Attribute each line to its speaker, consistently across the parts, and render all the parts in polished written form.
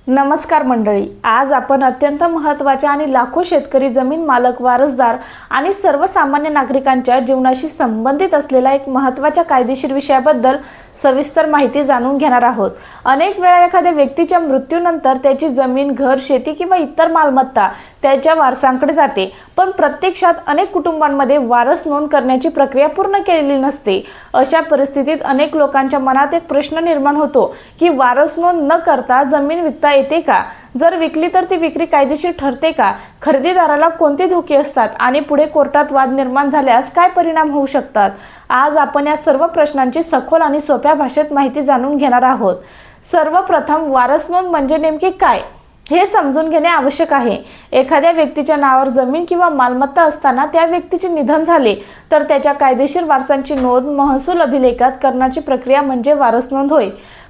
Speaker 1: नमस्कार मंडळी, आज आपण अत्यंत महत्त्वाच्या आणि लाखो शेतकरी, जमीन मालक, वारसदार आणि सर्वसामान्य नागरिकांच्या जीवनाशी संबंधित असलेला एक महत्त्वाच्या कायदेशीर विषयाबद्दल सविस्तर माहिती जाणून घेणार आहोत। अनेक वेळा एखाद्या व्यक्तीच्या मृत्यूनंतर त्याची जमीन, घर, शेती किंवा इतर मालमत्ता त्याच्या वारसांकडे जाते, पण प्रत्यक्षात अनेक कुटुंबांमध्ये वारस नोंद करण्याची प्रक्रिया पूर्ण केलेली नसते। अशा परिस्थितीत अनेक लोकांच्या मनात एक प्रश्न निर्माण होतो की वारस नोंद न करता जमीन विकता येते का? जर विकली तर ती विक्री कायदेशीर ठरते का? खरेदीदाराला कोणते धोके असतात आणि पुढे कोर्टात वाद निर्माण झाल्यास काय परिणाम होऊ शकतात? आज आपण या सर्व प्रश्नांची सखोल आणि सोप्या भाषेत माहिती जाणून घेणार आहोत। सर्वप्रथम, वारस नोंद म्हणजे नेमके काय हे समजून घेणे आवश्यक आहे। एखाद्या व्यक्तीच्या नावावर जमीन किंवा मालमत्ता असताना त्या व्यक्तीचे निधन झाले तर त्याच्या कायदेशीर वारसांची नोंद महसूल अभिलेखात करण्याची प्रक्रिया म्हणजे वारस नोंद होय।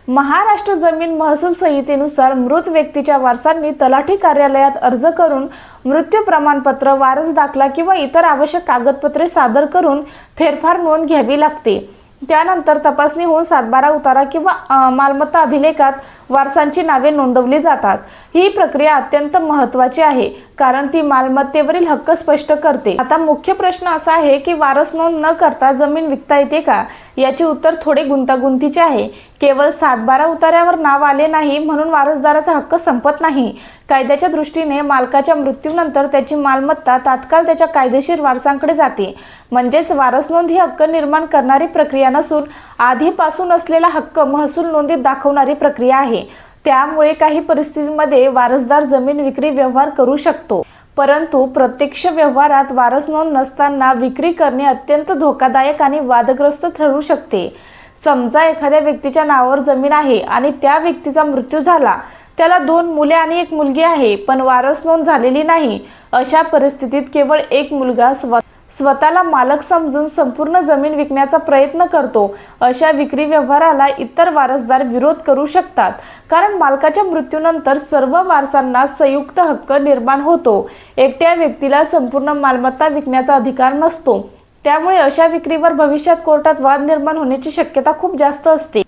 Speaker 1: महाराष्ट्र जमीन महसूल संहितेनुसार मृत व्यक्तीच्या वारसांनी तलाठी कार्यालयात अर्ज करून मृत्यू प्रमाणपत्र, वारस दाखला किंवा इतर आवश्यक कागदपत्रे सादर करून फेरफार नोंद घ्यावी लागते। त्यानंतर तपासणी होऊन 7/12 उतारा किंवा मालमत्ता अभिलेखात वारसांची नावे नोंदवली जातात। ही प्रक्रिया अत्यंत महत्त्वाची आहे कारण ती मालमत्तेवरील हक्क स्पष्ट करते। आता मुख्य प्रश्न असा आहे की वारस नोंद न करता जमीन विकता येते का? याचे उत्तर थोडे गुंतागुंतीचे आहे। केवळ 7/12 उतार्यावर नाव आले नाही म्हणून वारसदाराचा हक्क संपत नाही। कायद्याच्या दृष्टीने मालकाच्या मृत्यूनंतर त्याची मालमत्ता तात्काळ त्याच्या कायदेशीर वारसांकडे जाते। म्हणजेच वारस नोंद ही हक्क निर्माण करणारी प्रक्रिया नसून आधीपासून असलेला हक्क महसूल नोंदीत दाखवणारी प्रक्रिया आहे। त्यामुळे काही परिस्थितींमध्ये वारसदार जमीन विक्री व्यवहार करू शकतो, परंतु प्रत्यक्ष व्यवहारात वारस नोंद नसताना विक्री करणे अत्यंत धोकादायक आणि वादग्रस्त ठरू शकते। समजा एखाद्या व्यक्तीच्या नावावर जमीन आहे आणि त्या व्यक्तीचा मृत्यू झाला, त्याला 2 मुले आणि 1 मुलगी आहे, पण वारस नोंद झालेली नाही। अशा परिस्थितीत केवळ एक मुलगा स्वतःला मालक समजून संपूर्ण जमीन विकण्याचा प्रयत्न करतो। अशा विक्री व्यवहाराला इतर वारसदार विरोध करू शकतात, कारण मालकाच्या मृत्यूनंतर सर्व वारसांना संयुक्त हक्क निर्माण होतो। एकट्या व्यक्तीला संपूर्ण मालमत्ता विकण्याचा अधिकार नसतो। त्यामुळे अशा विक्रीवर भविष्यात कोर्टात वाद निर्माण होण्याची शक्यता खूप जास्त असते।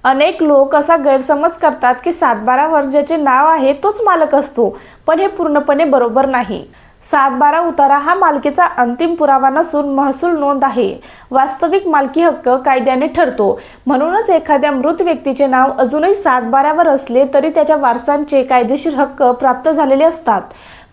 Speaker 1: अनेक लोक असा गैरसमज करतात की 7/12 वर ज्याचे नाव आहे तोच मालक असतो, पण हे पूर्णपणे बरोबर नाही। 7/12 उतारा हा मालकीचा अंतिम पुरावा नसून महसूल नोंद आहे। वास्तविक मालकी हक्क कायद्याने ठरतो। म्हणूनच एखाद्या मृत व्यक्तीचे नाव अजूनही 7/12 वर असले तरी त्याच्या वारसांचे कायदेशीर हक्क प्राप्त झालेले असतात।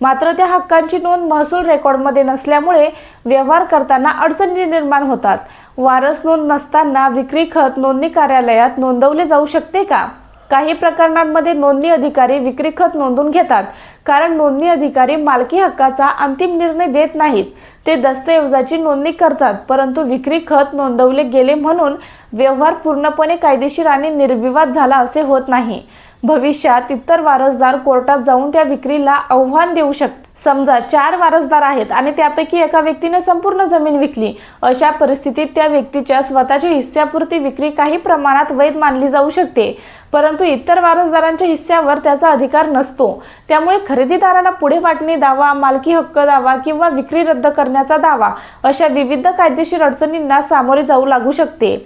Speaker 1: मात्र त्या हक्कांची नोंद महसूल रेकॉर्डमध्ये नसल्यामुळे व्यवहार करताना अडचणी निर्माण होतात। वारस नोंद नसताना विक्री खत नोंदणी कार्यालयात नोंदवले जाऊ शकते का? काही प्रकरणांमध्ये नोंदणी अधिकारी विक्री खत नोंदवून घेतात, कारण नोंदणी अधिकारी मालकी हक्काचा अंतिम निर्णय देत नाहीत। ते दस्तऐवजाची नोंदणी करतात, परंतु विक्री खत नोंदवले गेले म्हणून व्यवहार पूर्णपणे कायदेशीर आणि निर्विवाद झाला असे होत नाही। भविष्यात इतर वारसदार कोर्टात जाऊन त्या विक्रीला आव्हान देऊ शकतात। समजा 4 वारसदार आहेत आणि त्यापैकी एका व्यक्तीने संपूर्ण जमीन विकली। अशा परिस्थितीत त्या व्यक्तीच्या स्वतःच्या हिस्स्यापुरती विक्री काही प्रमाणात वैध मानली जाऊ शकते, परंतु इतर वारसदारांच्या हिस्स्यावर त्याचा अधिकार नसतो। त्यामुळे खरेदीदाराला पुढे वाटणी दावा, मालकी हक्क दावा किंवा विक्री रद्द करण्याचा दावा अशा विविध कायदेशीर अडचणींना सामोरे जाऊ लागू शकते।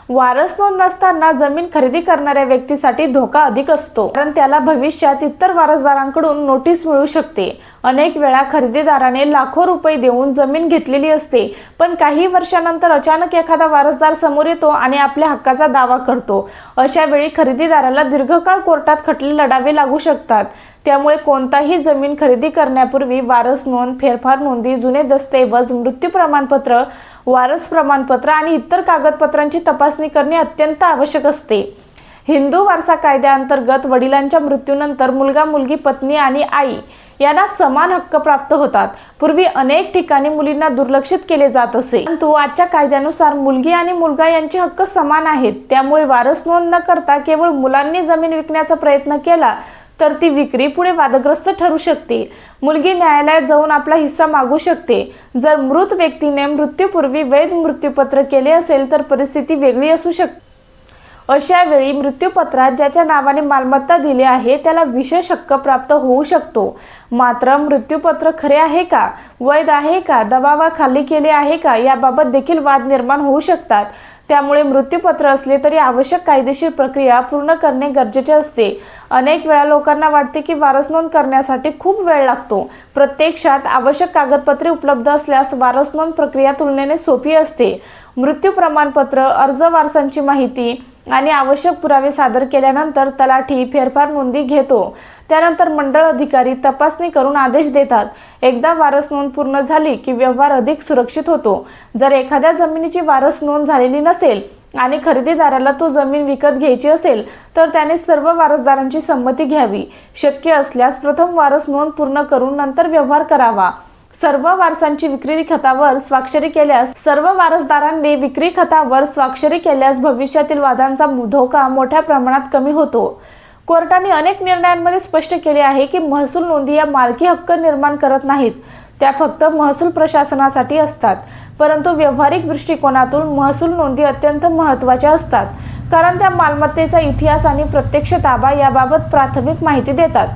Speaker 1: वारस नोंद नसताना जमीन खरेदी करणाऱ्या व्यक्तीसाठी धोका अधिक असतो, कारण त्याला भविष्यात इतर वारसदारांकडून नोटीस मिळू शकते। अनेक वेळा खरेदीदाराने लाखो रुपये देऊन जमीन घेतलेली असते, पण काही वर्षानंतर अचानक एखादा वारसदार समोर येतो आणि आपल्या हक्काचा दावा करतो। अशा वेळी खरेदीदाराला दीर्घकाळ कोर्टात खटले लढावे लागू शकतात। त्यामुळे कोणताही जमीन खरेदी करण्यापूर्वी वारस नोंद, फेरफार नोंदी, जुने दस्तऐवज, मृत्यू प्रमाणपत्र, वारस प्रमाणपत्र आणि इतर कागदपत्रांची तपासणी करणे अत्यंत आवश्यक असते। हिंदू वारसा कायद्याअंतर्गत वडिलांच्या मृत्यूनंतर मुलगा, मुलगी, पत्नी आणि आई यांना समान हक्क प्राप्त होतात। पूर्वी अनेक ठिकाणी मुलींना दुर्लक्षित केले जात असे, परंतु आजच्या कायद्यानुसार मुलगी आणि मुलगा यांचे हक्क समान आहेत। त्यामुळे वारस नोंद न करता केवळ मुलांनी जमीन विकण्याचा प्रयत्न केला तर ती विक्री पुढे वादग्रस्त ठरू शकते। मुलगी न्यायालयात जाऊन आपला हिस्सा मागू शकते। जर मृत व्यक्तीने मृत्यूपूर्वी वैध मृत्यूपत्र केले असेल तर परिस्थिती वेगळी असू शकते। अशा वेळी मृत्यूपत्रात ज्याच्या नावाने मालमत्ता दिली आहे त्याला विशेष हक्क प्राप्त होऊ शकतो। मात्र मृत्यूपत्र खरे आहे का, वैध आहे का, दबावाखाली केले आहे का याबाबत देखील वाद निर्माण होऊ शकतात। त्यामुळे मृत्यूपत्र असले तरी आवश्यक कायदेशीर प्रक्रिया पूर्ण करणे गरजेचे असते। अनेक वेळा लोकांना वाटते की वारस नोंद करण्यासाठी खूप वेळ लागतो। प्रत्यक्षात आवश्यक कागदपत्रे उपलब्ध असल्यास वारस नोंद प्रक्रिया तुलनेने सोपी असते। मृत्यू प्रमाणपत्र, अर्ज, वारसांची माहिती आणि आवश्यक पुरावे सादर केल्यानंतर तलाठी फेरफार नोंदी घेतो। त्यानंतर मंडळ अधिकारी तपासणी करून आदेश देतात। एकदा वारस नोंद पूर्ण झाली की व्यवहार अधिक सुरक्षित होतो। जर एखाद्या जमिनीची वारस नोंद झालेली नसेल आणि खरेदीदाराला तो जमीन विकत घ्यायची असेल तर त्याने सर्व वारसदारांची संमती घ्यावी। शक्य असल्यास प्रथम वारस नोंद पूर्ण करून नंतर व्यवहार करावा। सर्व वारसांची विक्री खतावर स्वाक्षरी केल्यास भविष्यातील वादांचा धोका मोठ्या प्रमाणात कमी होतो। कोर्टाने अनेक निर्णयांमध्ये स्पष्ट केले आहे की महसूल नोंदी या मालकी हक्क निर्माण करत नाहीत, त्या फक्त महसूल प्रशासनासाठी असतात। परंतु व्यावहारिक दृष्टिकोनातून महसूल नोंदी अत्यंत महत्त्वाच्या असतात, कारण त्या मालमत्तेचा इतिहास आणि प्रत्यक्ष ताबा याबाबत प्राथमिक माहिती देतात।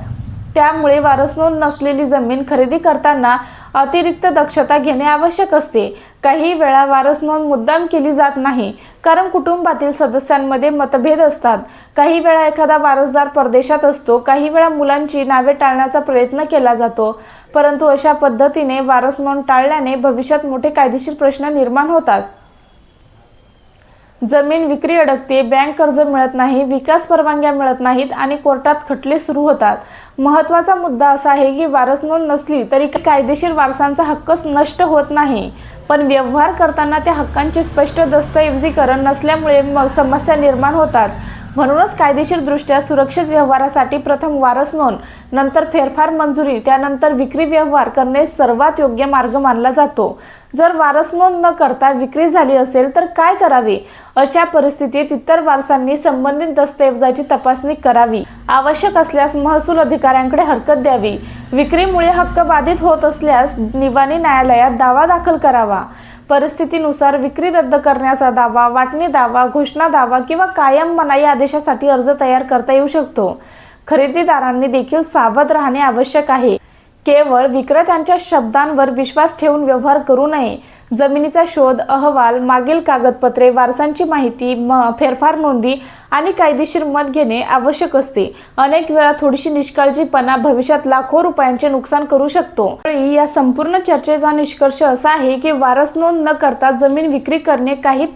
Speaker 1: त्यामुळे वारस नोंद नसलेली जमीन खरेदी करताना अतिरिक्त दक्षता घेणे आवश्यक असते। काही वेळा वारस नोंद मुद्दाम केली जात नाही, कारण कुटुंबातील सदस्यांमध्ये मतभेद असतात। काही वेळा एखादा वारसदार परदेशात असतो, काही वेळा मुलांची नावे टाळण्याचा प्रयत्न केला जातो। परंतु अशा पद्धतीने वारस नोंद टाळल्याने भविष्यात मोठे कायदेशीर प्रश्न निर्माण होतात। जमीन विक्री अडकते, बँक कर्ज मिळत नाही, विकास परवानग्या मिळत नाहीत आणि कोर्टात खटले सुरू होतात। महत्त्वाचा मुद्दा असा आहे की वारस नोंद नसली तरी कायदेशीर वारसांचा हक्क नष्ट होत नाही, पण व्यवहार करताना त्या हक्कांचे स्पष्ट दस्तऐवजीकरण नसल्यामुळे समस्या निर्माण होतात। म्हणूनच कायदेशीरदृष्ट्या सुरक्षित व्यवहारासाठी प्रथम वारस नोंद, नंतर फेरफार मंजुरी, त्यानंतर विक्री व्यवहार करणे सर्वात योग्य मार्ग मानला जातो। जर वारस नोंद न करता विक्री झाली असेल तर काय करावे? अशा परिस्थितीत इतर वारसांनी संबंधित दस्तऐवजाची तपासणी करावी। आवश्यक असल्यास महसूल अधिकाऱ्यांकडे हरकत द्यावी। विक्रीमुळे हक्क बाधित होत असल्यास दिवाणी न्यायालयात दावा दाखल करावा। परिस्थितीनुसार विक्री रद्द करण्याचा दावा, वाटणी दावा, घोषणा दावा किंवा कायम मनाई आदेशासाठी अर्ज तयार करता येऊ शकतो। खरेदीदारांनी देखील सावध राहणे आवश्यक आहे। केवळ विक्रेत्यांच्या शब्दांवर विश्वास ठेवून व्यवहार करू नये। जमिनीचा शोध अहवाल, मागील कागदपत्रे, वारसांची माहिती, फेरफार नोंदी आणि कायदेशीर मत घेणे आवश्यक असते। अनेक वेळा थोडीशी निष्काळजीपणा भविष्यात लाखो रुपयांचे नुकसान करू शकतो। या संपूर्ण चर्चेचा निष्कर्ष असा आहे की वारस नोंद न करता जमीन विक्री करणे काही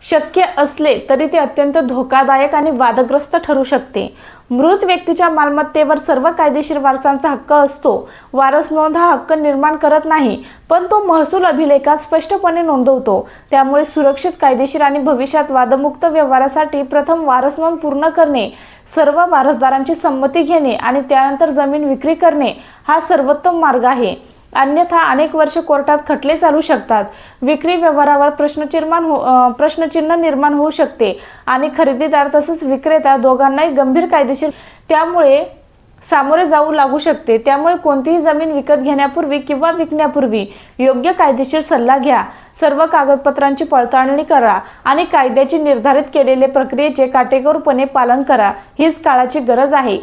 Speaker 1: शक्य असले तरी ते अत्यंत धोकादायक आणि वादग्रस्त ठरू शकते। मृत व्यक्तीच्या मालमत्तेवर सर्व कायदेशीर वारसांचा हक्क असतो। वारस नोंद हा हक्क निर्माण करत नाही, पण तो महसूल अभिलेखात स्पष्टपणे नोंदवतो। त्यामुळे सुरक्षित, कायदेशीर आणि भविष्यात वादमुक्त व्यवहारासाठी प्रथम वारस नोंद पूर्ण करणे, सर्व वारसदारांची संमती घेणे आणि त्यानंतर जमीन विक्री करणे हा सर्वोत्तम मार्ग आहे। अन्यथा अनेक वर्ष कोर्टात खटले चालू शकतात, विक्री व्यवहारावर प्रश्नचिन्ह निर्माण होऊ शकते आणि खरेदीदार तसेच विक्रेता दोघांनाही गंभीर कायदेशीर त्यामुळे सामोरे जाऊ लागू शकते। त्यामुळे कोणतीही जमीन विकत घेण्यापूर्वी किंवा विकण्यापूर्वी योग्य कायदेशीर सल्ला घ्या। सर्व कागदपत्रांची पडताळणी करा आणि कायद्याची निर्धारित केलेल्या प्रक्रियेचे काटेकोरपणे पालन करा। हीच काळाची गरज आहे।